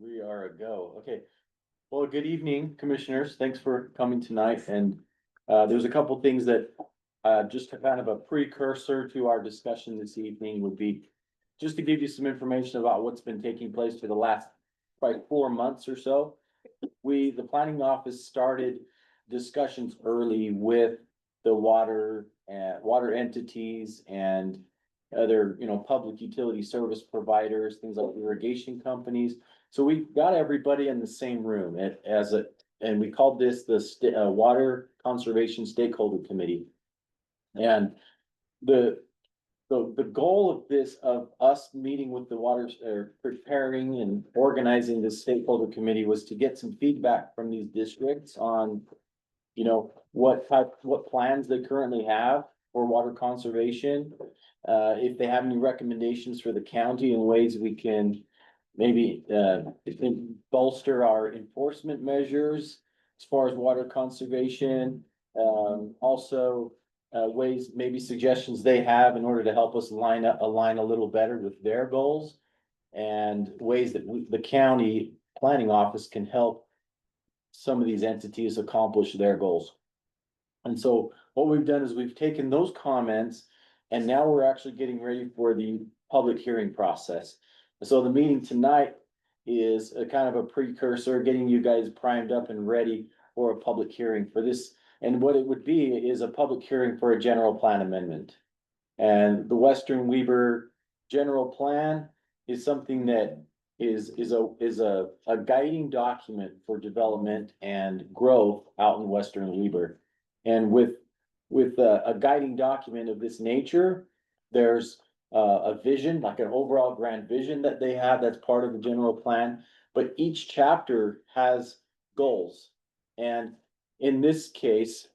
We are a go. Okay. Well, good evening, commissioners. Thanks for coming tonight. And there's a couple things that just kind of a precursor to our discussion this evening would be just to give you some information about what's been taking place for the last probably 4 months or so. The planning office started discussions early with the water entities and other, public utility service providers, things like irrigation companies. So we got everybody in the same room and we called this the Water Conservation Stakeholder Committee. And the goal of this, of us meeting with the preparing and organizing the stakeholder committee was to get some feedback from these districts on, what plans they currently have for water conservation. If they have any recommendations for the county and ways we can maybe, bolster our enforcement measures as far as water conservation. Also, ways, maybe suggestions they have in order to help us align a little better with their goals. And ways that the county planning office can help some of these entities accomplish their goals. And so what we've done is we've taken those comments and now we're actually getting ready for the public hearing process. So the meeting tonight is a kind of a precursor, getting you guys primed up and ready for a public hearing for this. And what it would be is a public hearing for a general plan amendment. And the Western Weber general plan is something that is a guiding document for development and growth out in Western Weber. And with a guiding document of this nature, there's a vision, like an overall grand vision that they have that's part of the general plan, but each chapter has goals. And in this case,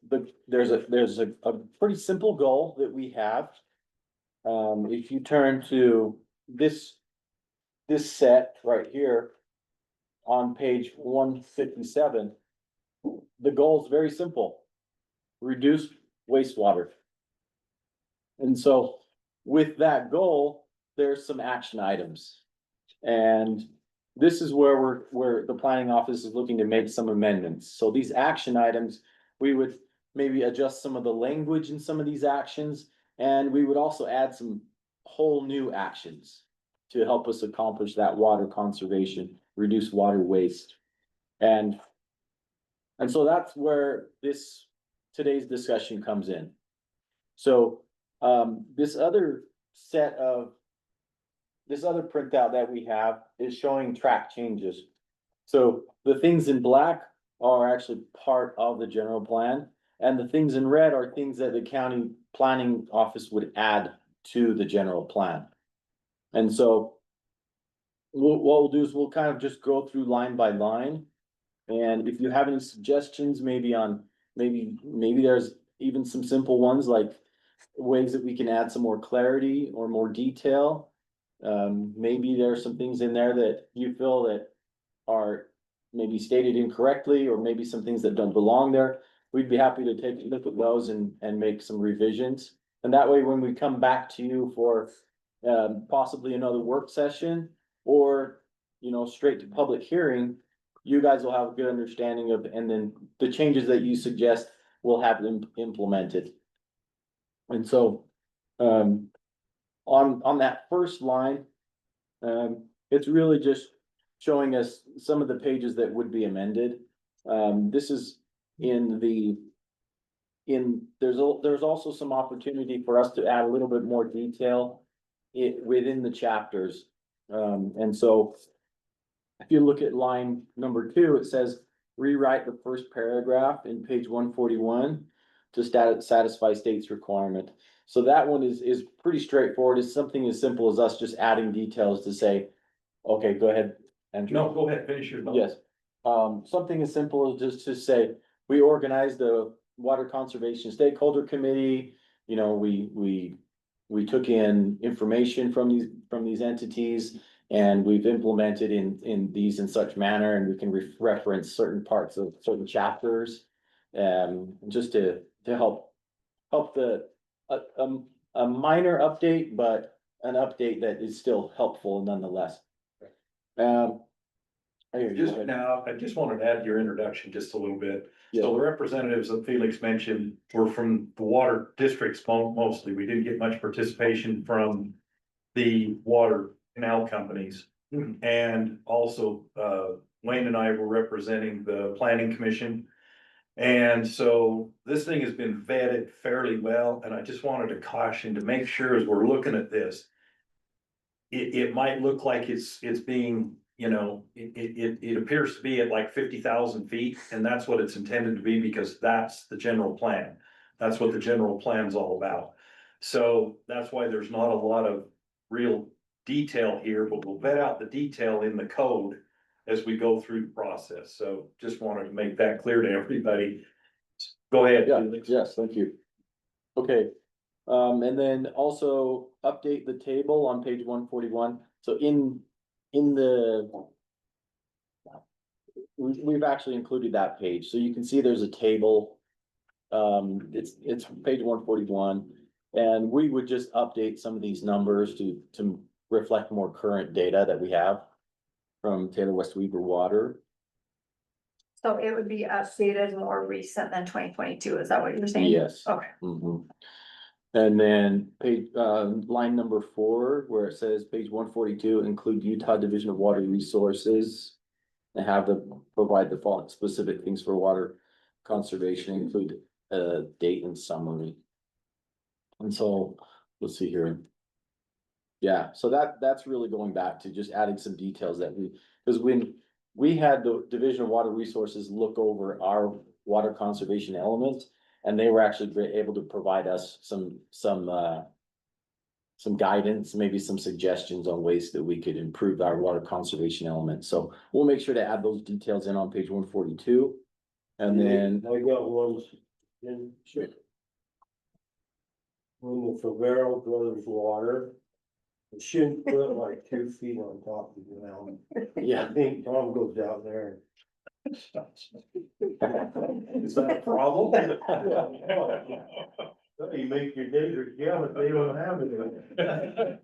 there's a pretty simple goal that we have. If you turn to this set right here on page 157, the goal is very simple: reduce wastewater. And so with that goal, there's some action items. And this is where the planning office is looking to make some amendments. So these action items, we would maybe adjust some of the language in some of these actions. And we would also add some whole new actions to help us accomplish that water conservation, reduce water waste. And so that's where today's discussion comes in. So this other printout that we have is showing track changes. So the things in black are actually part of the general plan, and the things in red are things that the county planning office would add to the general plan. And so what we'll do is we'll kind of just go through line by line. And if you have any suggestions, maybe there's even some simple ones like ways that we can add some more clarity or more detail. Maybe there are some things in there that you feel that are maybe stated incorrectly, or maybe some things that don't belong there. We'd be happy to take a look at those and make some revisions. And that way, when we come back to you for possibly another work session or, straight to public hearing, you guys will have a good understanding of, and then the changes that you suggest will have them implemented. And so, on that first line, it's really just showing us some of the pages that would be amended. This is there's also some opportunity for us to add a little bit more detail within the chapters. And so if you look at line number 2, it says rewrite the first paragraph in page 141 to satisfy state's requirement. So that one is pretty straightforward. It's something as simple as us just adding details to say, okay, go ahead, Andrew. No, go ahead, finish your note. Yes. Something as simple as just to say, we organized the Water Conservation Stakeholder Committee. We took in information from these entities, and we've implemented in these in such manner, and we can reference certain parts of certain chapters, just to help a minor update, but an update that is still helpful nonetheless. I hear you. I just wanted to add to your introduction just a little bit. Yeah. So the representatives that Felix mentioned were from the water districts mostly. We didn't get much participation from the water canal companies. And also, Wayne and I were representing the planning commission. And so this thing has been vetted fairly well, and I just wanted to caution to make sure as we're looking at this. It might look like it's being, it appears to be at like 50,000 feet, and that's what it's intended to be, because that's the general plan. That's what the general plan is all about. So that's why there's not a lot of real detail here, but we'll vet out the detail in the code as we go through the process. So just wanted to make that clear to everybody. Go ahead, Yeah, Felix. yes, thank you. Okay, and then also update the table on page 141. So in the. We've actually included that page, so you can see there's a table. It's page 141, and we would just update some of these numbers to reflect more current data that we have from Taylor West Weaver Water. So it would be updated more recent than 2022, is that what you're saying? Yes. Okay. Mhm. And then page, line number 4, where it says page 142, include Utah Division of Water Resources. And have the, provide the following specific things for water conservation, include date and summary. And so, let's see here. Yeah, so that's really going back to just adding some details that because when we had the Division of Water Resources look over our water conservation elements, and they were actually able to provide us some guidance, maybe some suggestions on ways that we could improve our water conservation element. So we'll make sure to add those details in on page 142. And then, I got one in. When the Favero Brothers Water, it shouldn't put like 2 feet on top of the ground. yeah, I think Tom goes out there. Is that a problem? You make your neighbors jealous, they don't have it. I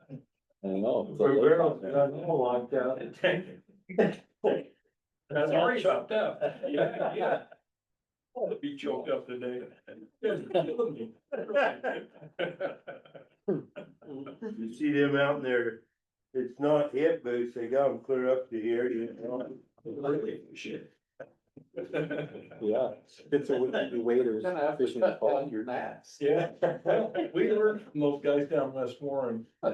don't know. Favero's got all like that. That's already chopped up. Yeah, yeah. I'll be choked up today. You see them out there, it's not hip boots, they got them clear up to here, you know. Shit. Yeah, it's a waiters fishing pole. Your gnats. Yeah, we learned from those guys down West Warren. My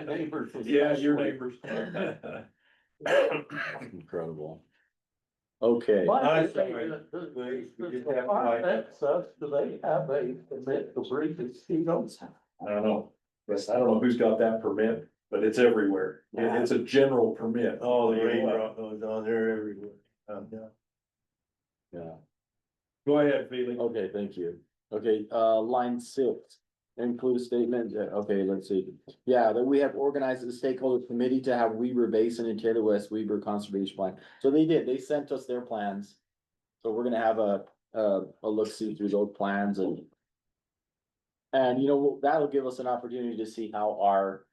neighbors. Yeah, your neighbors. Incredible. Okay, I'm Do sorry. they have a permit to breed mosquitoes? I don't know. Yes, I don't know who's got that permit, but it's everywhere. It's a general permit. Oh, the rain rock goes on there everywhere. Yeah. yeah, Go ahead, Felix. okay, thank you. Okay, line 6. Include statement, okay, let's see. Yeah, that we have organized a stakeholder committee to have Weber Basin and Taylor West Weber Conservation Plan. So they sent us their plans. So we're gonna have a look-see through those plans and that'll give us an opportunity to see how our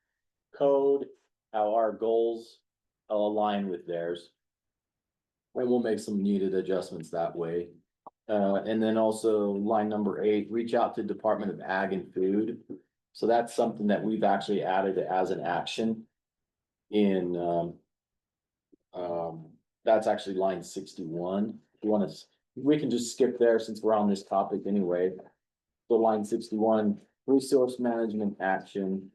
code, how our goals align with theirs. And we'll make some needed adjustments that way. And then also line number 8, reach out to Department of Ag and Food. So that's something that we've actually added as an action in, that's actually line 61. If you want to, we can just skip there since we're on this topic anyway. So line 61, resource management action.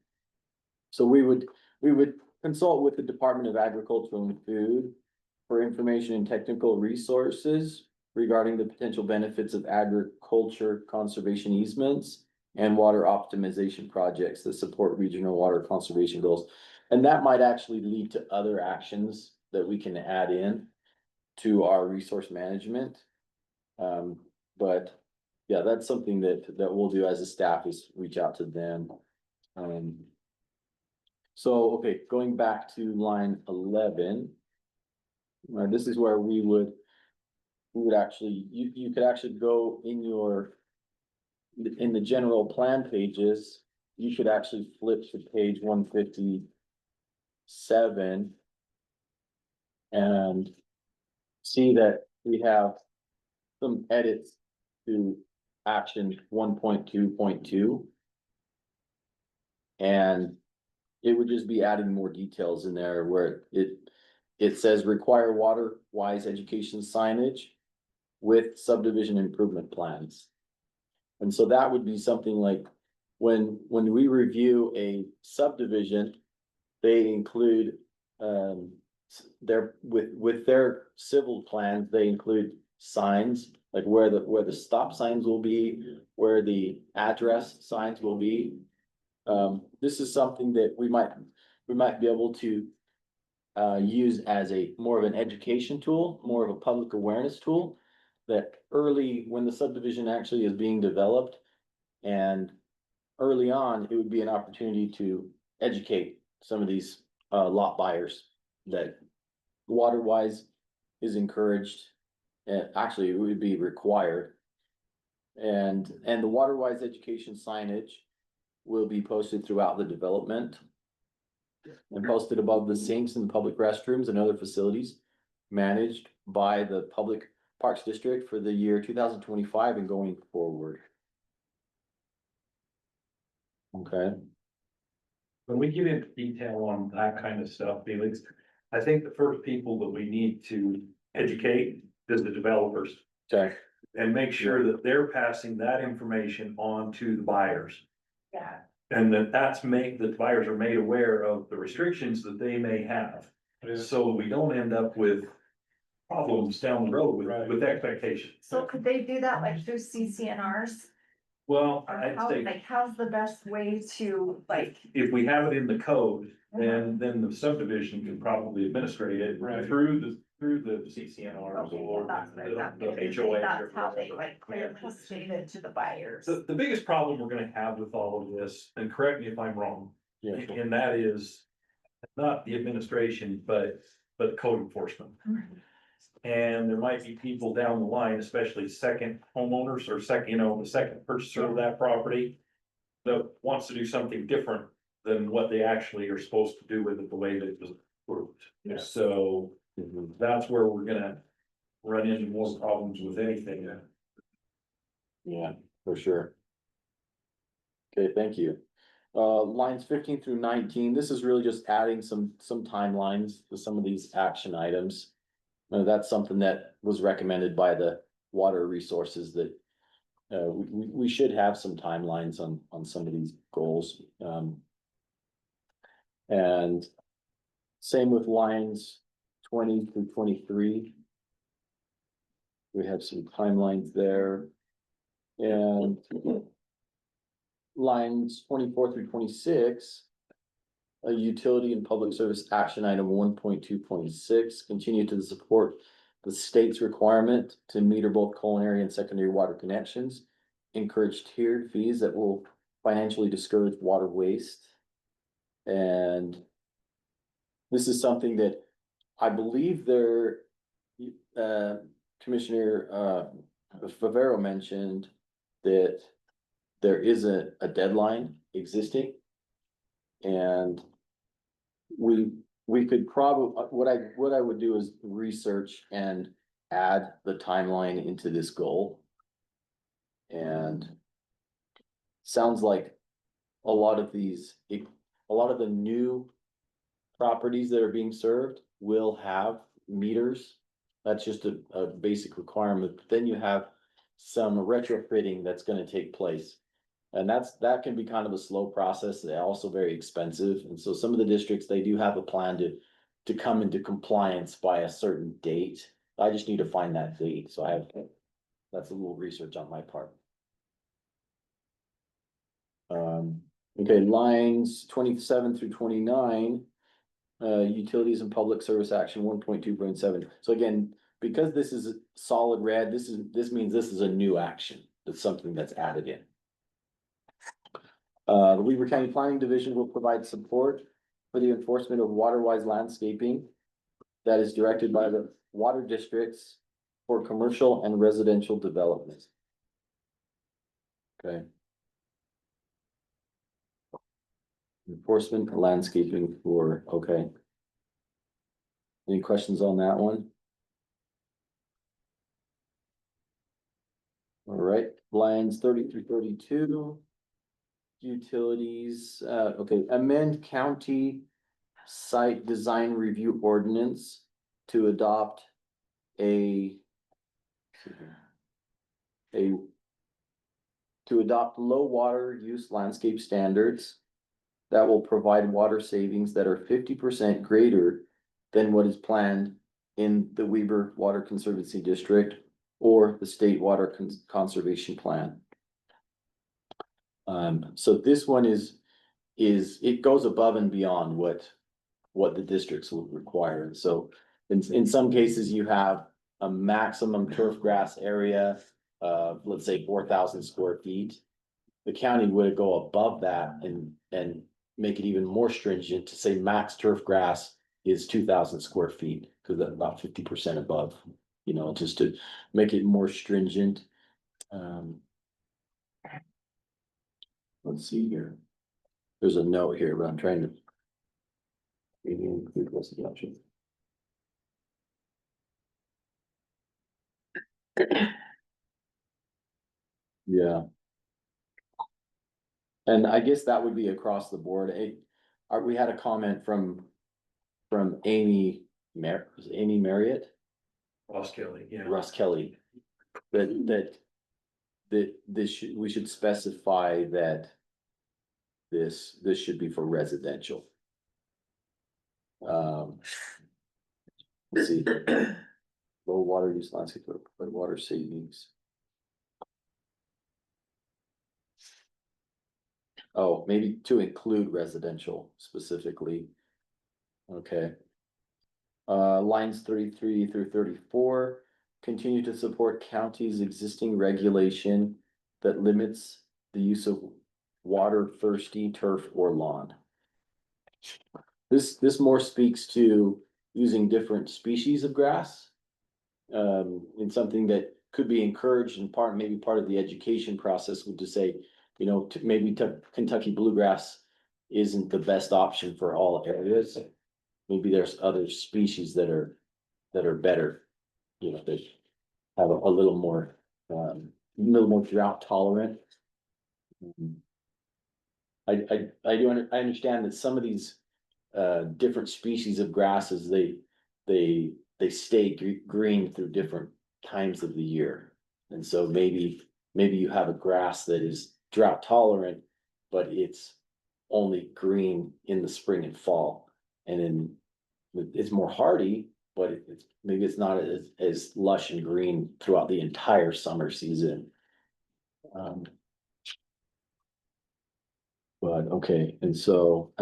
So we would consult with the Department of Agriculture and Food for information and technical resources regarding the potential benefits of agriculture conservation easements and water optimization projects that support regional water conservation goals. And that might actually lead to other actions that we can add in to our resource management. But yeah, that's something that we'll do as a staff, is reach out to them. So, okay, going back to line 11. This is where we would actually, you could actually go in the general plan pages, you could actually flip to page 157. and see that we have some edits to action 1.2.2. And it would just be adding more details in there where it says require water wise education signage with subdivision improvement plans. And so that would be something like when we review a subdivision, they include with their civil plans, they include signs like where the stop signs will be, where the address signs will be. This is something that we might be able to use as a more of an education tool, more of a public awareness tool. That early, when the subdivision actually is being developed, and early on, it would be an opportunity to educate some of these lot buyers that water wise is encouraged. And actually, it would be required. And the water wise education signage will be posted throughout the development and posted above the sinks and public restrooms and other facilities managed by the Public Parks District for the year 2025 and going forward. Okay, When we get into detail on that kind of stuff, Felix, I think the first people that we need to educate is the developers. okay, And make sure that they're passing that information on to the buyers. Yeah. And the buyers are made aware of the restrictions that they may have. So we don't end up with problems down the road with expectations. So could they do that like through CCNRs? Well, Or I'd how, say like, how's the best way to like? if we have it in the code, then the subdivision can probably administrate it through the CCNRs Okay, or that's what I thought, the because HOA. that's how they like clearly stated to the buyers. The biggest problem we're gonna have with all of this, and correct me if I'm wrong, yeah, and that is not the administration, but code enforcement. And there might be people down the line, especially second homeowners or the second purchaser of that property, that wants to do something different than what they actually are supposed to do with it the way that it was approved. Yeah. So mhm, that's where we're gonna run into more problems with anything. yeah, for sure. Okay, thank you. Lines 15 through 19, this is really just adding some timelines to some of these action items. That's something that was recommended by the water resources that we should have some timelines on some of these goals. And same with lines 20 through 23. We have some timelines there. And lines 24 through 26. A utility and public service action item 1.2.6, continue to support the state's requirement to meter both culinary and secondary water connections. Encourage tiered fees that will financially discourage water waste. And this is something that I believe Commissioner Favero mentioned that there is a deadline existing. And we could probably, what I would do is research and add the timeline into this goal. And sounds like a lot of the new properties that are being served will have meters. That's just a basic requirement. But then you have some retrofitting that's gonna take place. And that can be kind of a slow process. They're also very expensive. And so some of the districts, they do have a plan to come into compliance by a certain date. I just need to find that date. So that's a little research on my part. Okay, lines 27 through 29. Utilities and public service action 1.2.7. So again, because this is solid red, this means this is a new action. It's something that's added in. The Weaver County Planning Division will provide support for the enforcement of water-wise landscaping that is directed by the water districts for commercial and residential development. Okay. Enforcement landscaping for, okay. Any questions on that one? All right, lines 30 through 32. Utilities, okay, amend county site design review ordinance to adopt a to adopt low water use landscape standards that will provide water savings that are 50% greater than what is planned in the Weber Water Conservancy District or the State Water Conservation Plan. So this one is it goes above and beyond what the districts will require. So in some cases, you have a maximum turf grass area of, let's say, 4,000 square feet. The county would go above that and make it even more stringent to say max turf grass is 2,000 square feet, because that's about 50% above, you know, just to make it more stringent. Let's see here. There's a note here, but I'm trying to maybe include what's the option. Yeah. And I guess that would be across the board. We had a comment from Amy Marriott, Ross Kelly, yeah. Russ Kelly, that we should specify that this should be for residential. Let's see. Low water use landscape, but water savings. Oh, maybe to include residential specifically. Okay. Lines 33 through 34, continue to support county's existing regulation that limits the use of water thirsty turf or lawn. This more speaks to using different species of grass. In something that could be encouraged in part, maybe part of the education process would just say, you know, maybe Kentucky bluegrass isn't the best option for all areas. Maybe there's other species that are better, you know, that have a little more drought tolerant. I understand that some of these different species of grasses, they stay green through different times of the year. And so maybe you have a grass that is drought tolerant, but it's only green in the spring and fall. And then it's more hardy, but maybe it's not as lush and green throughout the entire summer season. But okay, and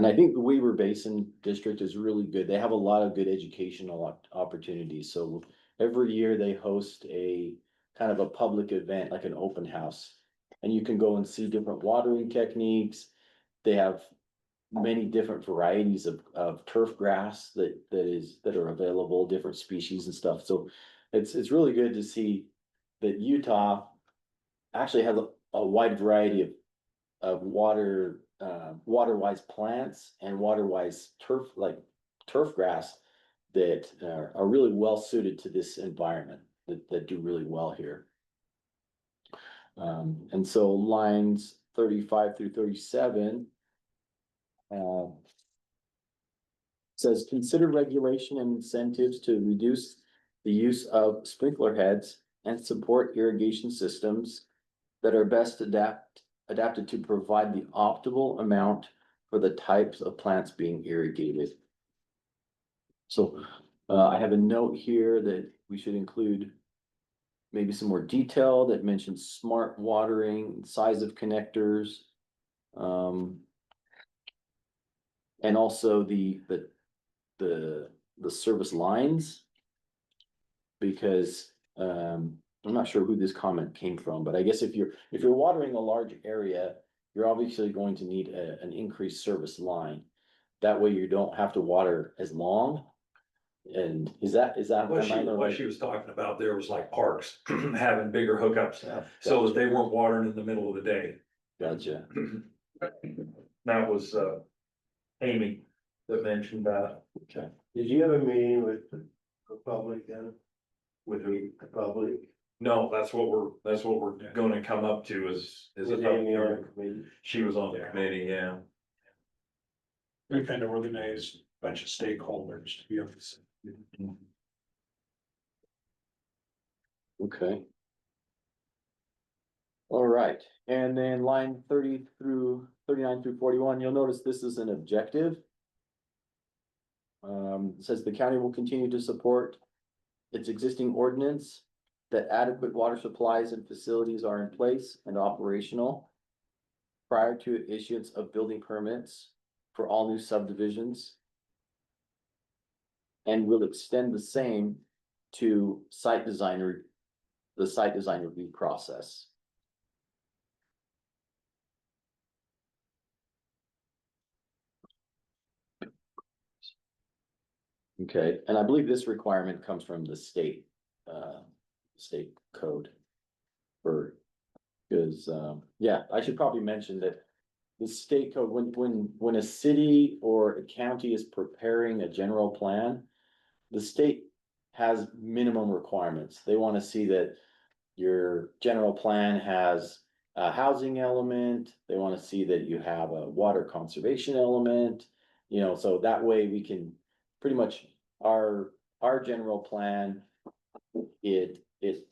I think the Weber Basin District is really good. They have a lot of good educational opportunities. So every year they host a kind of a public event, like an open house. And you can go and see different watering techniques. They have many different varieties of turf grass that are available, different species and stuff. So it's really good to see that Utah actually has a wide variety of water-wise plants and water-wise turf grass that are really well suited to this environment, that do really well here. And so lines 35 through 37 says consider regulation and incentives to reduce the use of sprinkler heads and support irrigation systems that are best adapted to provide the optimal amount for the types of plants being irrigated. So I have a note here that we should include maybe some more detail that mentions smart watering, size of connectors, and also the service lines, because I'm not sure who this comment came from, but I guess if you're watering a large area, you're obviously going to need an increased service line. That way you don't have to water as long. And is that? What she was talking about there was like parks having bigger hookups, Yeah, so that they weren't watering in the middle of the day. Gotcha. That was Amy. that mentioned that. Okay. Did you have a meeting with the public then? With who? The public? No, that's what we're gonna come up to is a Was Amy on the committee? she was on the committee, yeah. We're kind of organized a bunch of stakeholders to be able to. Okay. All right, and then line 39 through 41, you'll notice this is an objective. It says the county will continue to support its existing ordinance that adequate water supplies and facilities are in place and operational prior to issuance of building permits for all new subdivisions, and will extend the same to the site design review process. Okay, and I believe this requirement comes from the state code. Because, yeah, I should probably mention that the state code, when a city or a county is preparing a general plan, the state has minimum requirements. They want to see that your general plan has a housing element. They want to see that you have a water conservation element, so that way we can pretty much our general plan, it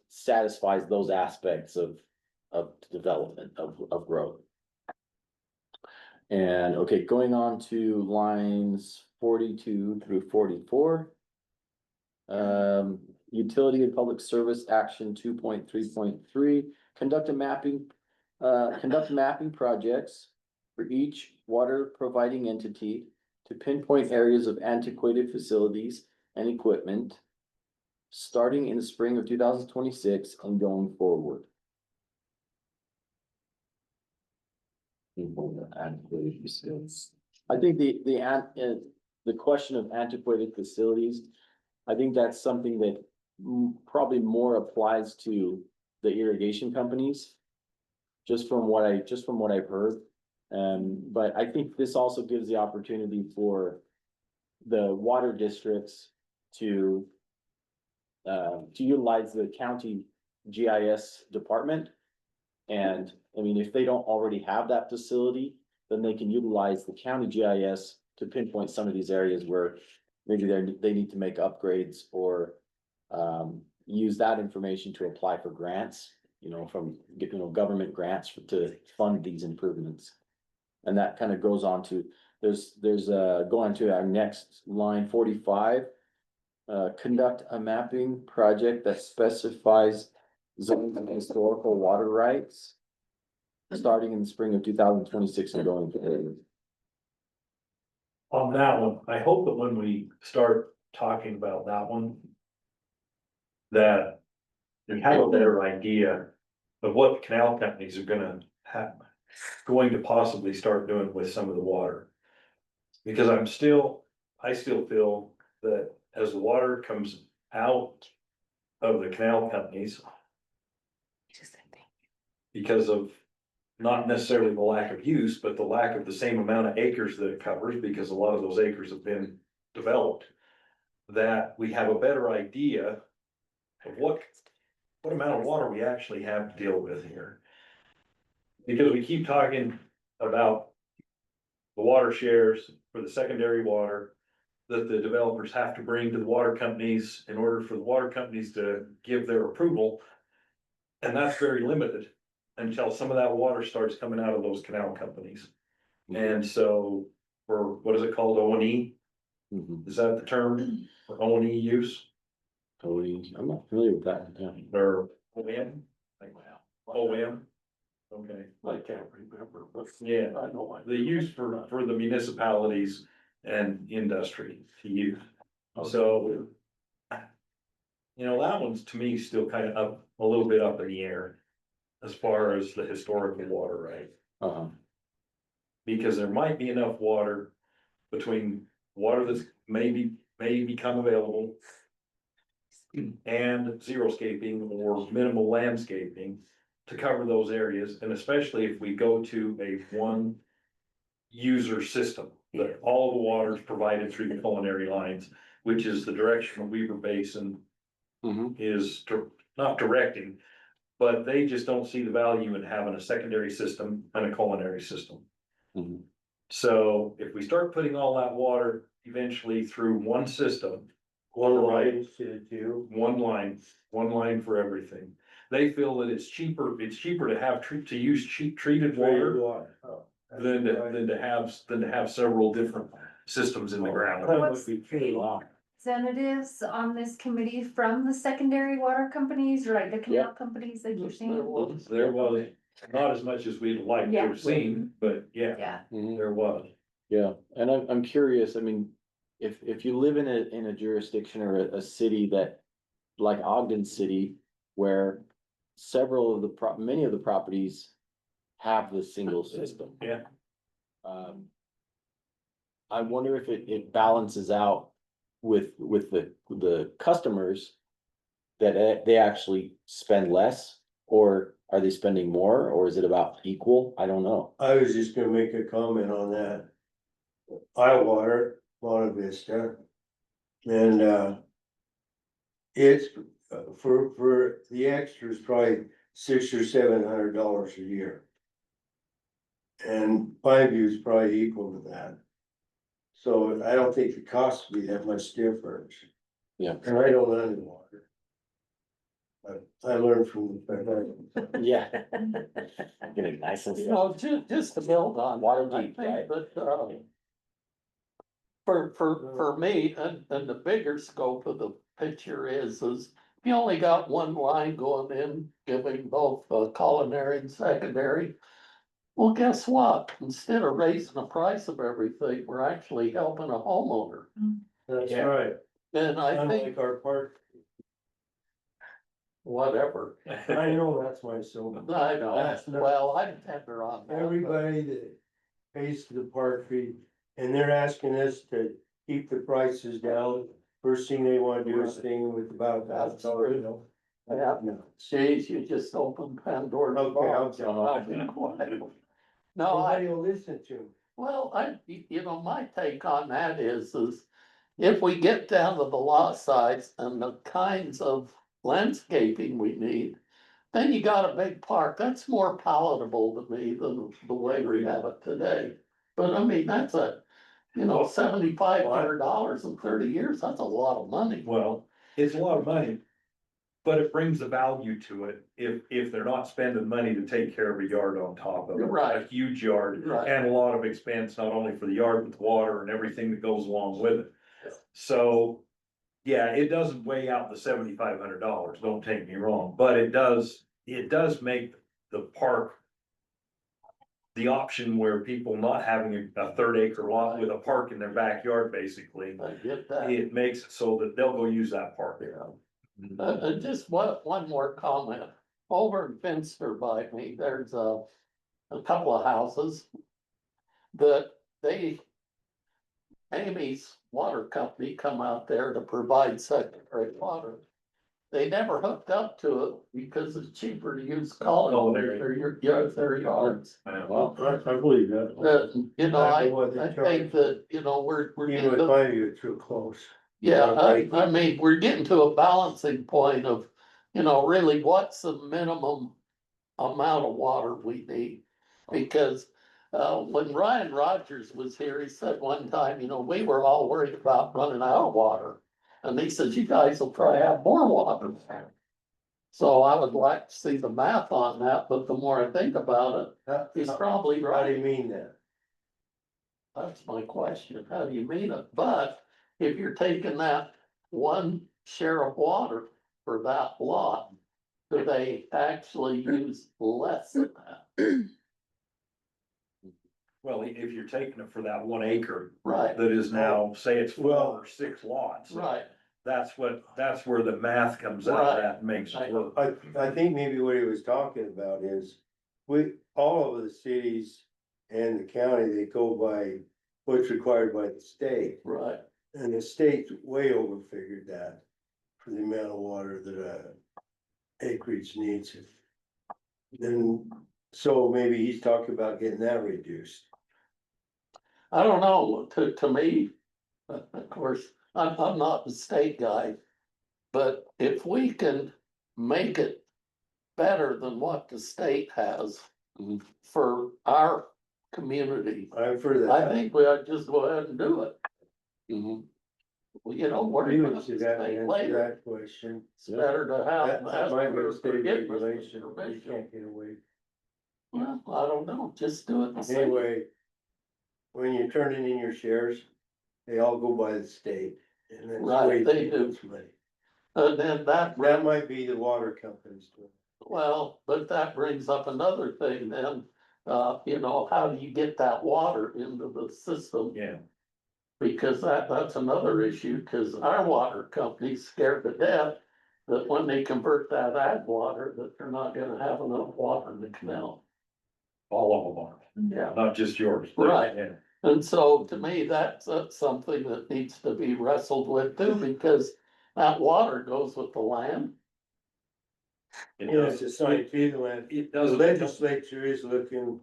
satisfies those aspects of development, of growth. And okay, going on to lines 42 through 44. Utility and Public Service Action 2.3.3, conduct mapping projects for each water providing entity to pinpoint areas of antiquated facilities and equipment starting in the spring of 2026 and going forward. Antiquated facilities. I think the question of antiquated facilities, I think that's something that probably more applies to the irrigation companies. Just from what I've heard. But I think this also gives the opportunity for the water districts to utilize the county GIS department. And I mean, if they don't already have that facility, then they can utilize the county GIS to pinpoint some of these areas where maybe they need to make upgrades or use that information to apply for grants, from government grants to fund these improvements. And that kind of goes on to, there's going to our next line 45. Conduct a mapping project that specifies zones and historical water rights starting in the spring of 2026 and going forward. On that one, I hope that when we start talking about that one, that we have a better idea of what the canal companies are going to possibly start doing with some of the water. Because I still feel that as the water comes out of the canal companies, because of not necessarily the lack of use, but the lack of the same amount of acres that it covers, because a lot of those acres have been developed, that we have a better idea of what amount of water we actually have to deal with here. Because we keep talking about the water shares for the secondary water that the developers have to bring to the water companies in order for the water companies to give their approval. And that's very limited until some of that water starts coming out of those canal companies. And so for, what is it called, O&E? Is that the term for O&E use? O&E, I'm not familiar with that. Yeah. Or OM? OM? Okay. I can't remember, but. Yeah. I know. The use for the municipalities and industry to use. So, that one's to me still kind of up, a little bit up in the air as far as the historical water, right? Because there might be enough water between water that's may become available and xeriscaping or minimal landscaping to cover those areas, and especially if we go to a one user system. that all the water is provided through the culinary lines, which is the direction of Weaver Basin is not directing. But they just don't see the value in having a secondary system and a culinary system. Mhm. So if we start putting all that water eventually through one system, One line instead of two. one line for everything. They feel that it's cheaper to have to use cheap treated water Oh, that's than right. to have several different systems in the ground. That must be true. Wow. Representatives on this committee from the secondary water companies, right, the canal companies that you're saying? There was not as much as we'd like to Yeah. have seen, but yeah, Yeah, Mhm. there was. Yeah, and I'm curious, I mean, if you live in a jurisdiction or a city that, like Ogden City, where several of many of the properties have the single system. Yeah. I wonder if it balances out with the customers that they actually spend less, or are they spending more, or is it about equal? I don't know. I was just gonna make a comment on that. I water Monte Vista. And it's for the extras, probably $600 or $700 a year. And my view is probably equal to that. So I don't think the cost would be that much difference. Yeah. And I don't underwater. But I learned from the. Yeah. Getting nice and You stuff. know, just to build on. Water that, I deep, think right? that, for me, and the bigger scope of the picture is you only got one line going in, giving both culinary and secondary. Well, guess what? Instead of raising the price of everything, we're actually helping a homeowner. That's Yeah. right. And I think, Unlike our park, whatever, I know that's my soul. I know, well, I'm tender on that. Everybody that pays the park fee, and they're asking us to keep the prices down. First thing they wanna do is thing with about $1,000, you know? Yeah. No. Jeez, you just opened Pandora's Okay, box. I'm I'll be quiet. No, Nobody will listen to me. well, my take on that is if we get down to the lot size and the kinds of landscaping we need, then you got a big park, that's more palatable to me than the way we have it today. But I mean, that's $7,500 in 30 years, that's a lot of money. Well, it's a lot of money. But it brings the value to it if they're not spending money to take care of a yard on top of it. Right. A huge yard Right. and a lot of expense, not only for the yard, but the water and everything that goes along with it. So, yeah, it doesn't weigh out the $7,500, don't take me wrong, but it does make the park the option where people not having a 3rd-acre lot with a park in their backyard, basically. I get that. It makes it so that they'll go use that park. Yeah. Just one more comment. Over in Finster by me, there's a couple of houses that Amy's water company come out there to provide secondary water. They never hooked up to it because it's cheaper to use culinary for their yards. Well, I believe that. I think that, we're Even with getting, my view, it's real close. yeah, I mean, we're getting to a balancing point of, really what's the minimum amount of water we need? Because when Ryan Rogers was here, he said one time, we were all worried about running out of water. And he says, you guys will probably have more water. So I would like to see the math on that, but the more I think about it, he's probably How do you right. mean that? That's my question. How do you mean it? But if you're taking that one share of water for that lot, do they actually use less than that? Well, if you're taking it for that 1 acre Right, that is now, say it's 4 Well- or 6 lots. right. That's where the math comes out, Right. that makes it work. I think maybe what he was talking about is, all of the cities and the county, they go by what's required by the state. Right, And the state's way over figured that for the amount of water that acreage needs. And so maybe he's talking about getting that reduced. I don't know, to me, of course, I'm not the state guy. But if we can make it better than what the state has for our community, I'm for that. I think we ought to just go ahead and do it. Well, you know, we're gonna Felix would have to state answer later. that question. It's better to have. That might be a for state forgiveness than regulation, you permission. can't get away. Well, I don't know, just do it. the same. Anyway, when you're turning in your shares, they all go by the state. And that's the Right, way they it do. goes, money. And then that, That might be the water companies doing. well, but that brings up another thing then, you know, how do you get that water into the system? Yeah, Because that's another issue, cause our water company's scared to death that when they convert that ag water, that they're not gonna have enough water in the canal. all of them are, Yeah. not just yours. Right. Yeah. And so to me, that's something that needs to be wrestled with too, because that water goes with the land. It Yeah, does, it's assigned to the land. it The does. legislature is looking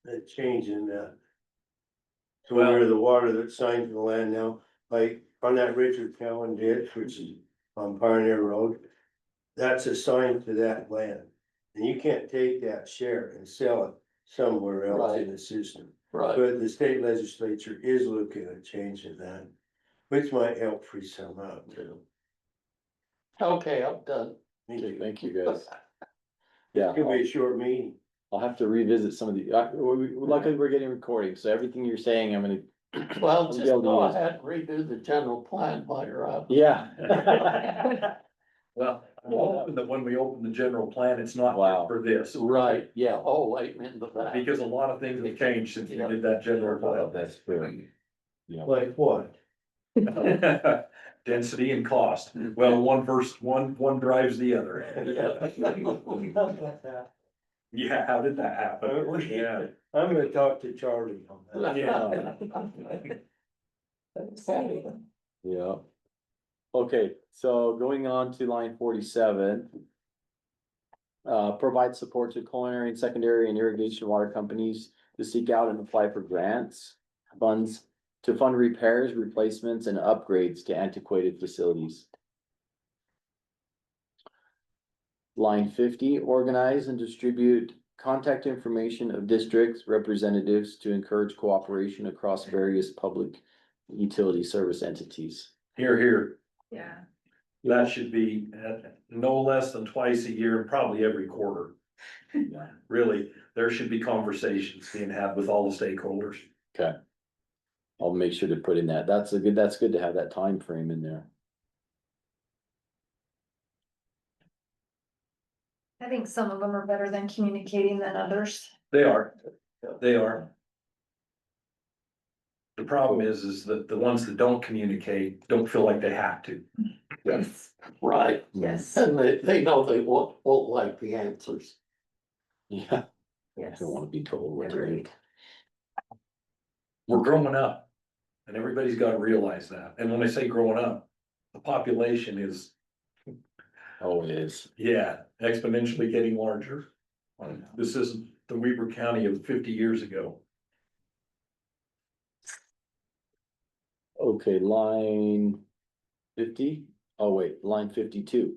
at changing that. To Well- where the water that's signed to the land now, like on that Richard Cowan ditch, which is on Pioneer Road. That's assigned to that land, and you can't take that share and sell it somewhere else in Right. the system. Right. But the state legislature is looking at changing that, which might help free some up too. Okay, I'm done. Okay, thank you, guys. Yeah, Could be a short meeting. I'll have to revisit some of the, luckily we're getting recording, so everything you're saying, I'm gonna, Well, I'll just be able to go use it. ahead and redo the general plan while you're out. yeah. Well, I'm hoping that when we open the general plan, it's not Wow. for this, Right, yeah, oh, wait, into that. because a lot of things have changed since we did that general Well, plan. that's true. Yeah. Like what? Density and cost, well, one drives the other. Yeah, how did that happen? Yeah. I'm gonna talk to Charlie on that. Yeah. Okay, so going on to line 47. Provide support to culinary and secondary and irrigation water companies to seek out and apply for grants, funds to fund repairs, replacements, and upgrades to antiquated facilities. Line 50, organize and distribute contact information of districts representatives to encourage cooperation across various public utility service entities. Here, Yeah, that should be no less than twice a year, and probably every quarter. Really, there should be conversations being had with all the stakeholders. Okay. I'll make sure to put in that. That's good to have that time frame in there. I think some of them are better than communicating than others. They are. The problem is that the ones that don't communicate don't feel like they have to. Yes. Right, Yes, and they know they won't like the answers. Yeah, I yes. don't wanna be told what to do. Agreed. We're growing up, and everybody's gotta realize that. And when I say growing up, the population is, Oh, it is. yeah, exponentially getting larger. This isn't the Weber County of 50 years ago. Okay, line 50. Oh, wait, line 52.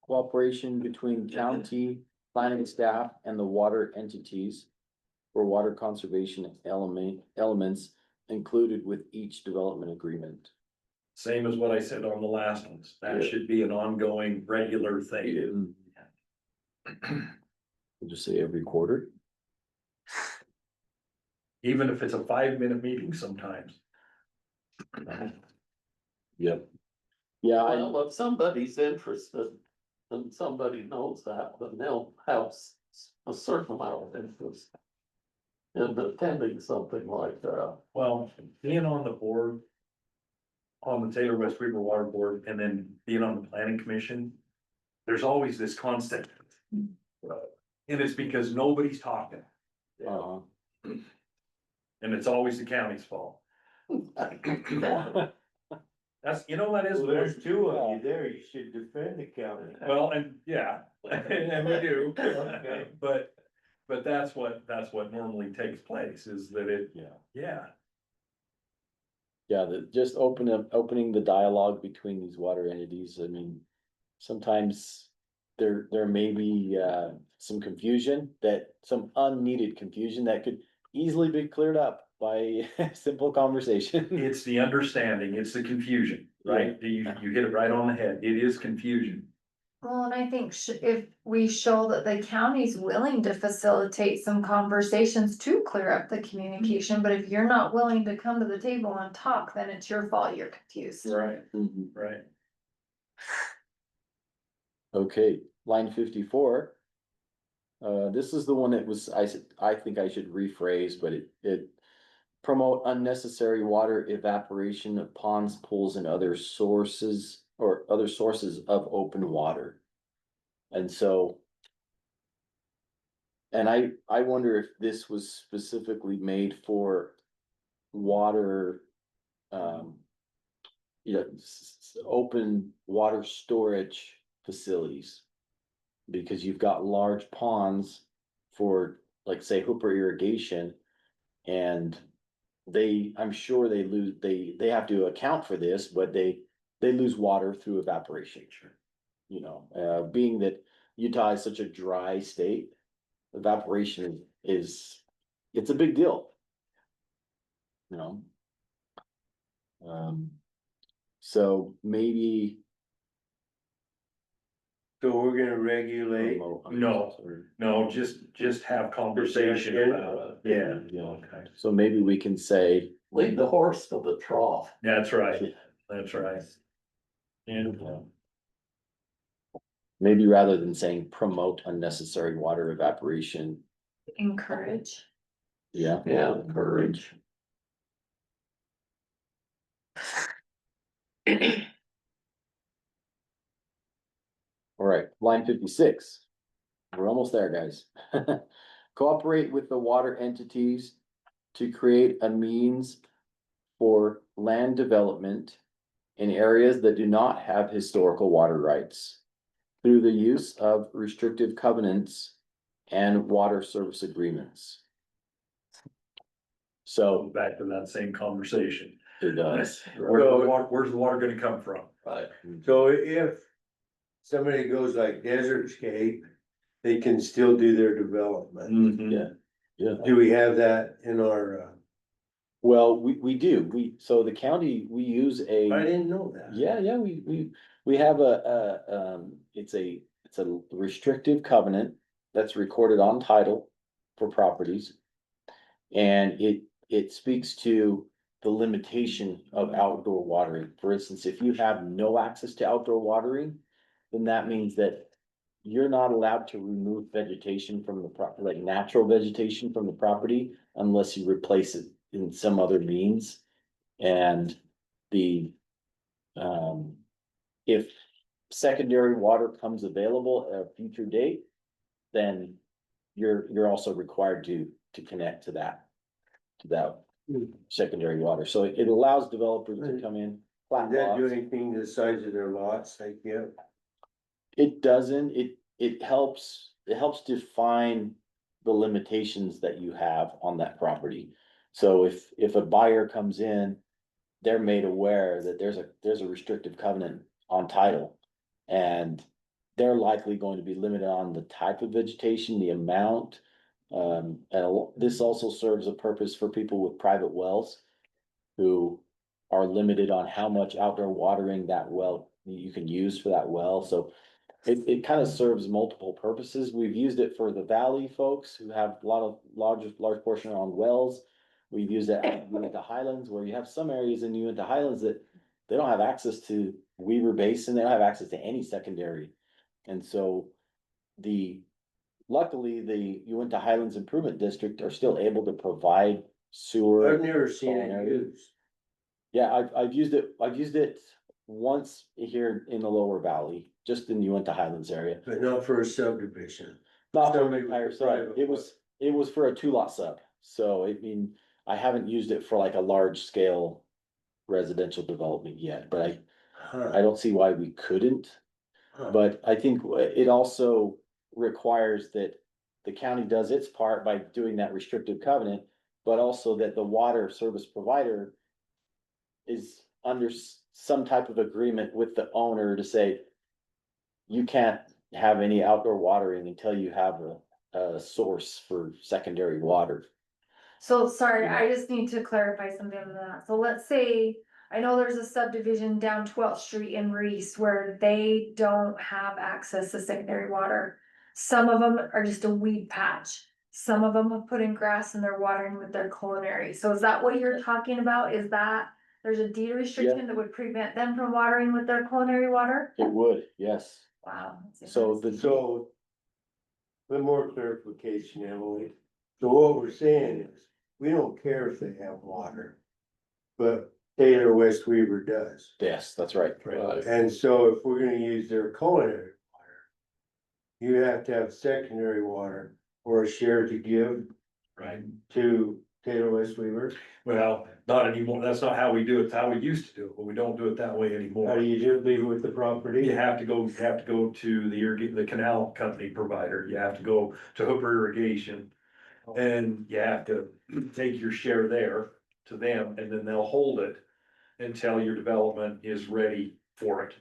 Cooperation between county planning staff and the water entities for water conservation elements included with each development agreement. Same as what I said on the last ones. That Yeah. should be an ongoing, regular thing. We'll just say every quarter. Even if it's a 5-minute meeting sometimes. Yep. Yeah, Well, if somebody's interested, and somebody knows that, then they'll have a certain amount of interest in attending something like that. Well, being on the board, on the Taylor West Weber Water Board, and then being on the planning commission, there's always this constant. And it's because nobody's talking, uh, and it's always the county's fault. That's, that is. Well, there's two of you there, you should defend the county. Well, and yeah, and we do, Okay. but but that's what normally takes place, is that it, yeah. Yeah, just opening the dialogue between these water entities, I mean, sometimes there may be, some confusion some unneeded confusion that could easily be cleared up by simple conversation. It's the understanding, it's the confusion, right? You hit it right on the head. It is confusion. Well, and I think if we show that the county's willing to facilitate some conversations to clear up the communication, but if you're not willing to come to the table and talk, then it's your fault, you're confused. Right, Mhm. right. Okay, line 54. This is the one that was, I think I should rephrase, but it promote unnecessary water evaporation of ponds, pools, and other sources of open water. And so, and I wonder if this was specifically made for water, open water storage facilities. Because you've got large ponds for, like, say, Hooper irrigation. And I'm sure they have to account for this, but they lose water through evaporation. You know, being that Utah is such a dry state, evaporation it's a big deal. You know? So maybe. So we're gonna regulate, No, just have conversation about it. Yeah. Yeah, Okay. so maybe we can say, Lead the horse to the trough. That's right, that's right. And, maybe rather than saying promote unnecessary water evaporation, Encourage. yeah. Yeah, courage. All right, line 56. We're almost there, guys. Cooperate with the water entities to create a means for land development in areas that do not have historical water rights through the use of restrictive covenants and water service agreements. So back to that same conversation. it does. Where's the water gonna come from? Right. so if somebody goes like Desertscape, they can still do their development. Mhm. Yeah. Yeah. Do we have that in our, Well, we do. So the county, we use I didn't know that. yeah, we have it's a restrictive covenant that's recorded on title for properties. And it speaks to the limitation of outdoor watering. For instance, if you have no access to outdoor watering, then that means that you're not allowed to remove vegetation from the like natural vegetation from the property unless you replace it in some other means. And if secondary water comes available at a future date, then you're also required to connect to that secondary water. So it allows developers to come in. Does that do anything to the size of their lots, like, yeah? It doesn't, it helps define the limitations that you have on that property. So if a buyer comes in, they're made aware that there's a restrictive covenant on title. And they're likely going to be limited on the type of vegetation, the amount. And this also serves a purpose for people with private wells who are limited on how much outdoor watering that well you can use for that well. So it kind of serves multiple purposes. We've used it for the valley folks who have a lot of large portion on wells. We've used it at Uinta Highlands, where you have some areas in Uinta Highlands that they don't have access to Weaver Basin. They don't have access to any secondary. And so luckily the Uinta Highlands Improvement District are still able to provide sewer. I've never seen it used. Yeah, I've used it once here in the lower valley, just in the Uinta Highlands area. But not for a subdivision. Not for Somebody the with entire a sub. private It was for a 2-lot sub. So I haven't used it for like a large scale residential development yet, but I Huh, don't see why we couldn't. huh. But I think it also requires that the county does its part by doing that restrictive covenant, but also that the water service provider is under some type of agreement with the owner to say, you can't have any outdoor watering until you have a source for secondary water. So sorry, I just need to clarify something on that. So let's say, I know there's a subdivision down 12th Street in Reese where they don't have access to secondary water. Some of them are just a weed patch. Some of them have put in grass and they're watering with their culinary. So is that what you're talking about? Is that there's a deed restriction that would prevent them from watering with their culinary water? It would, yes. Wow. So the, So. A little more clarification, Emily. So what we're saying is, we don't care if they have water. But Taylor West Weaver does. yes, that's right. Right. And so if we're gonna use their culinary water. You have to have secondary water or a share to give Right. to Taylor West Weaver. Well, not anymore. That's not how we do it. It's how we used to do it, but we don't do it that way How anymore. do you do it? Leave it with the property? You have to go to the canal company provider. You have to go to Hooper Irrigation. And you have to take your share there to them, and then they'll hold it until your development is ready for it.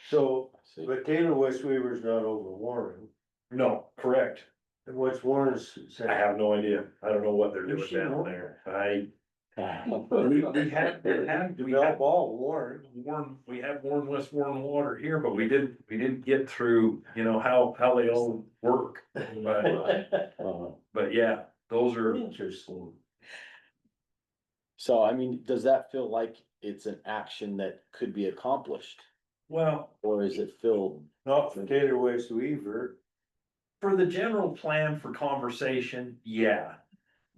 So, See. but Taylor West Weaver's not over Warren. No, correct. And what's Warren's? I have no idea. I don't know what they're doing She down won't. there. Develop all Warren. We have Warren, West Warren water here, but we didn't get through, how they all work. But yeah, those are, Interesting. So, I mean, does that feel like it's an action that could be accomplished, well, or is it filled? Not for Taylor West Weaver. for the general plan for conversation, yeah.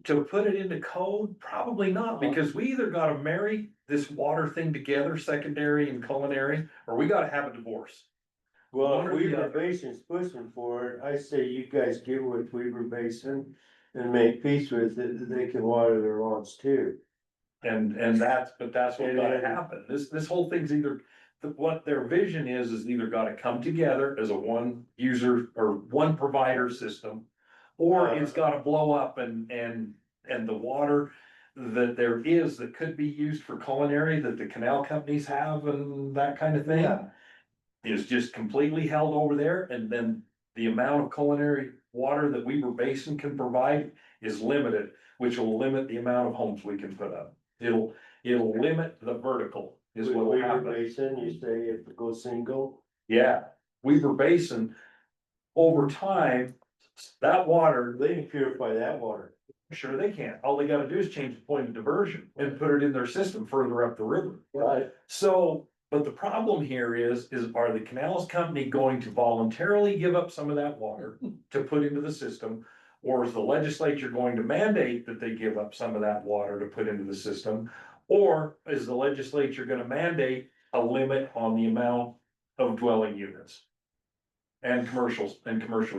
To put it into code, probably not, because we either gotta marry this water thing together, secondary and culinary, or we gotta have a divorce. Well, One if or the Weaver other. Basin's pushing for it, I say you guys get with Weaver Basin and make peace with it, that they can water their lawns too. And that's what gotta happen. This whole thing's either, what their vision is either gotta come together as a one user or one provider system. Or it's gotta blow up and the water that there is that could be used for culinary that the canal companies have and that kind of thing. Yeah. Is just completely held over there, and then the amount of culinary water that Weber Basin can provide is limited, which will limit the amount of homes we can put up. It'll limit the vertical is With what will Weaver happen. Basin, you say if it goes single. Yeah, Weber Basin, over time, that water, They can purify that water. sure they can. All they gotta do is change the point of diversion and put it in their system further up the river. Right. So, but the problem here is are the canals company going to voluntarily give up some of that water to put into the system? Or is the legislature going to mandate that they give up some of that water to put into the system? Or is the legislature gonna mandate a limit on the amount of dwelling units? And commercial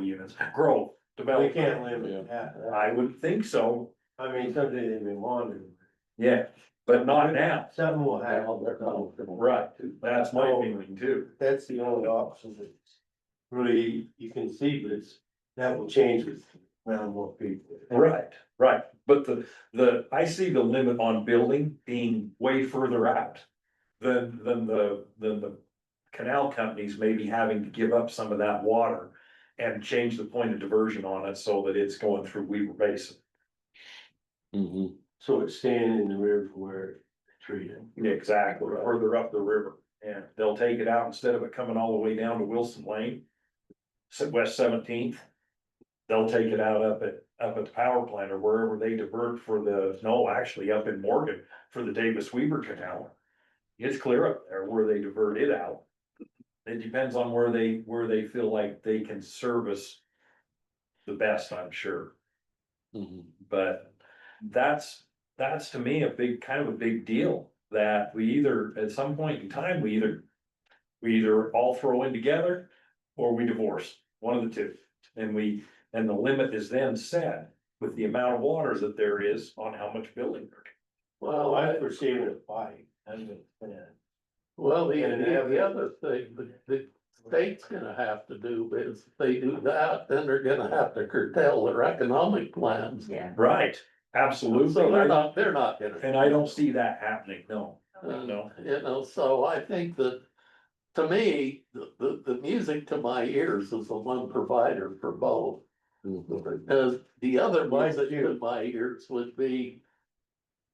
units, growth, They development. can't limit that. I would think so, I mean, someday they've been wanting. yeah, but not now. Something will happen. Right, that's my feeling too. That's the only option that's really, you can see, but that will change with around more people. Right, but I see the limit on building being way further out. Than the canal companies maybe having to give up some of that water. And change the point of diversion on it so that it's going through Weaver Basin. Mhm. So it's staying in the river where it's treated. Exactly, further up the river, and they'll take it out instead of it coming all the way down to Wilson Lane. West 17th, they'll take it out up at the power plant or wherever they divert actually up in Morgan for the Davis Weaver Canal. It's clear up there where they divert it out. It depends on where they feel like they can service the best, I'm sure. Mhm. But that's to me kind of a big deal, that we either, at some point in time, we either all throw in together or we divorce, one of the two. And the limit is then set with the amount of water that there is on how much building. Well, I foresee it a fight. Well, the And other thing, the state's gonna have to do is if they do that, then they're gonna have to curtail their economic plans. Yeah. Right, absolutely. So they're not gonna. And I don't see that happening, no. No. You know, so I think that, to me, the music to my ears is the one provider for both. Because the other Mine music too. to my ears would be,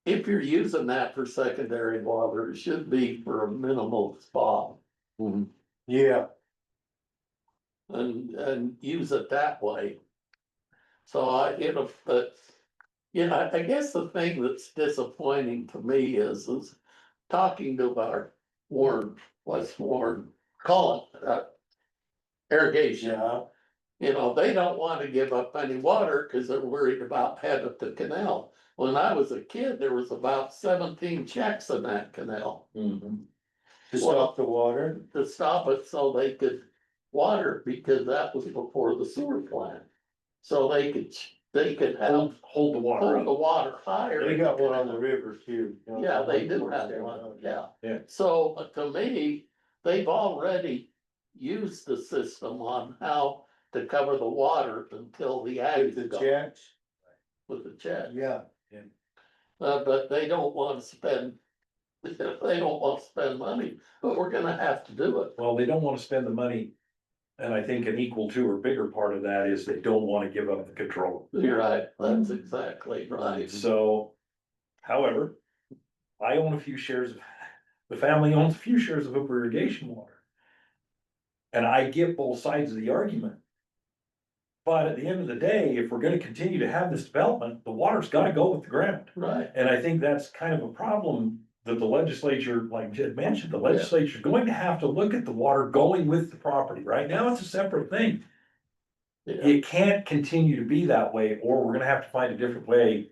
if you're using that for secondary water, it should be for a minimal spot. Yeah, And use it that way. So but, I guess the thing that's disappointing to me is talking to our West Warren, call it, irrigation. yeah, They don't wanna give up any water, cause they're worried about heading to canal. When I was a kid, there was about 17 checks in that canal to stop the water. to stop it so they could water, because that was before the sewer plant. So they could have, Hold the water hold up. the water higher. They got one on the river too. Yeah, they do have one, yeah. Yeah. So to me, they've already used the system on how to cover the water until the With ag the is gone checks, with the check. yeah, But they don't wanna spend, they don't wanna spend money, but we're gonna have to do it. Well, they don't wanna spend the money. And I think an equal to or bigger part of that is they don't wanna give up the control. You're right, that's exactly right. So, however, I own a few shares, the family owns a few shares of Hooper irrigation water. And I get both sides of the argument. But at the end of the day, if we're gonna continue to have this development, the water's gotta go with the ground. Right, And I think that's kind of a problem that the legislature, like Jed mentioned, the legislature is going to have to look at the water going with the property. Right now, it's a separate thing. yeah, It can't continue to be that way, or we're gonna have to find a different way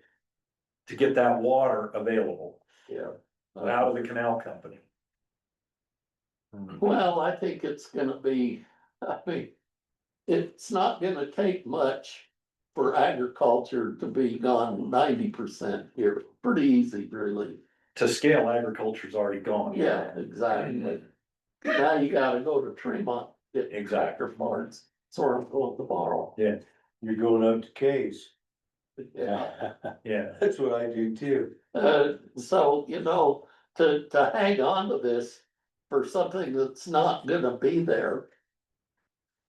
to get that water available yeah. out of the canal company. Well, I think it's gonna be, I mean, it's not gonna take much for agriculture to be gone 90% here, pretty easy, really. To scale, agriculture's already gone. Yeah, exactly. Now you gotta go to Tremont, get tractor parts, sort of go tomorrow. you're going up to Case, Yeah. Yeah, that's what I do too. So, to hang on to this for something that's not gonna be there.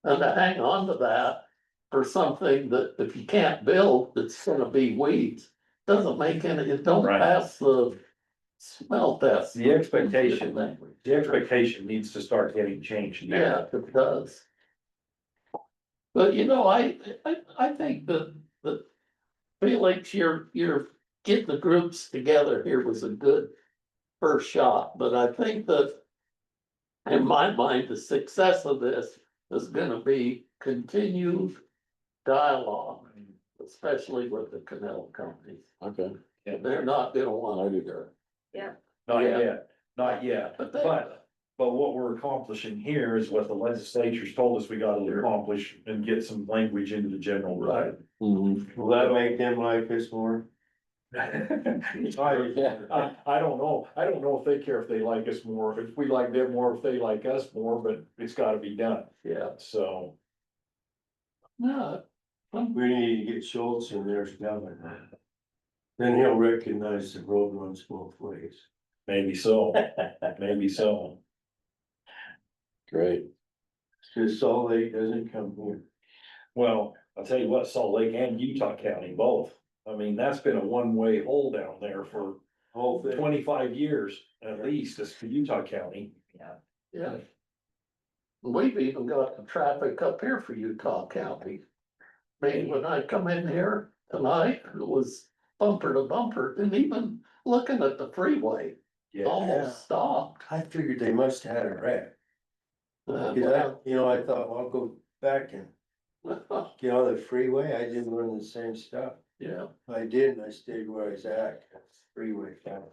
And to hang on to that for something that if you can't build, it's gonna be weeds, doesn't make any, it don't Right. pass the smell test. the expectation needs to start getting changed now. Yeah, it does. But I think that Felix, you're getting the groups together here was a good first shot, but I think that in my mind, the success of this is gonna be continued dialogue, especially with the canal companies. Okay, They're not gonna want I do that. Not Yeah. yet, not yet, But but what we're accomplishing here is what the legislature's told us we gotta accomplish and get some language into the general. Right. Will that make them like us more? I don't know if they care if they like us more, if we like them more, if they like us more, but it's gotta be done, Yeah, so. no, We need to get Schultz in there, then he'll recognize the road runs both ways. Maybe so, maybe so. Great. Cause Salt Lake doesn't come here. Well, I'll tell you what, Salt Lake and Utah County both. I mean, that's been a one-way hole down there for Whole thing. 25 years at least, as to Utah County. yeah. We've even got the traffic up here for Utah County. I mean, when I come in here tonight, it was bumper to bumper, and even looking at the freeway, almost stopped. I figured they must have had a wreck. Cause Well, I thought, well, I'll go back and get on the freeway, I didn't run the same stuff. yeah, I did, and I stayed where I was at, freeway. but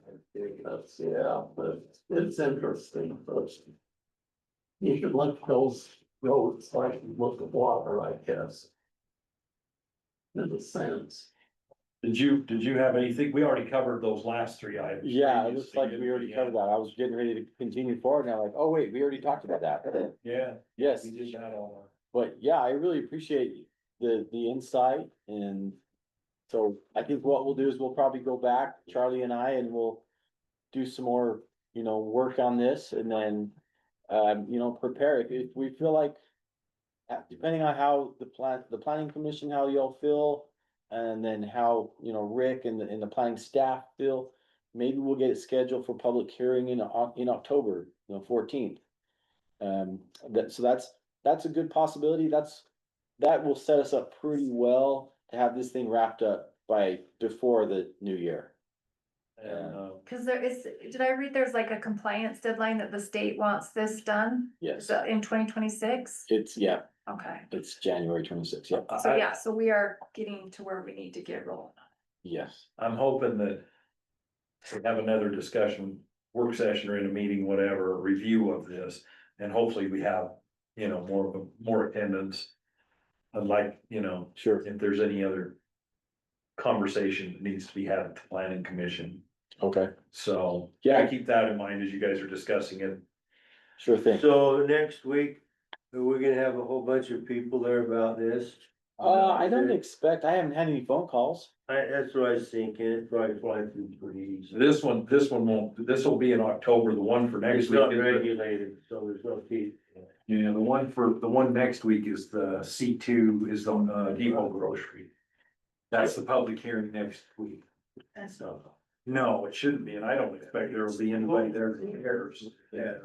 it's interesting, but you should look at those roads like you look at water, I guess. In a sense. Did you have anything? We already covered those last three items. Yeah, it looks like previously, we already didn't covered that. I was getting ready to continue forward and I'm like, oh wait, we already talked about that. Yeah. Yes. We did that all. But yeah, I really appreciate the insight, and so I think what we'll do is we'll probably go back, Charlie and I, and we'll do some more, work on this, and then, prepare. If we feel like, depending on how the planning commission, how y'all feel, and then how, Rick and the planning staff feel, maybe we'll get it scheduled for public hearing in October, 14th. That's a good possibility. That will set us up pretty well to have this thing wrapped up before the new year. And, Cause there is, did I read there's like a compliance deadline that the state wants this done? Yes, So in 2026? it's Okay, it's January 26th. Yeah, so yeah, so we are getting to where we need to get rolling. yes. I'm hoping that we have another discussion, work session or in a meeting, whatever, a review of this. And hopefully we have, more attendance. I'd like, Sure. if there's any other conversation that needs to be had at the planning commission. Okay, So, Yeah. keep that in mind as you guys are discussing it. sure thing. So next week, we're gonna have a whole bunch of people there about this. I don't expect, I haven't had any phone calls. That's what I was thinking, it's probably flying through pretty easy. This one won't, this will be in October, the one for next It's week. not is the- regulated, so there's no teeth. Yeah, the one next week is the C2 is the Depot Grocery. That's the public hearing next week. So, no, it shouldn't be, and I don't expect there will be anybody there who cares. Yeah.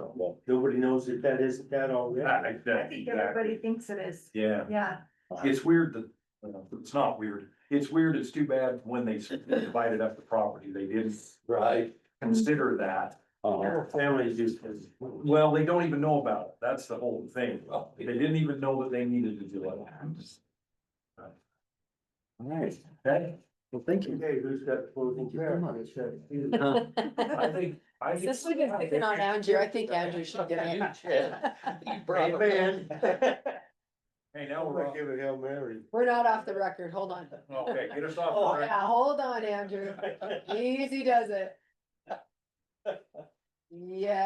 Nobody knows that isn't that already. I think everybody thinks it is, Yeah, yeah. it's weird that, it's not weird. It's weird, it's too bad when they divided up the property, they didn't Right. consider that. Families just. Well, they don't even know about it, that's the whole thing. They didn't even know that they needed to do it. All right, Okay, well, thank you. Okay, who's got closing comments? I think. Since we've been picking on Andrew, I think Andrew should get it. You brought it up. Amen. Hey, now I'm we're gonna off. give a Hail Mary. We're not off the record, hold on. Okay, get us off. Oh, the record. yeah, hold on, Andrew. Easy does it. Yeah.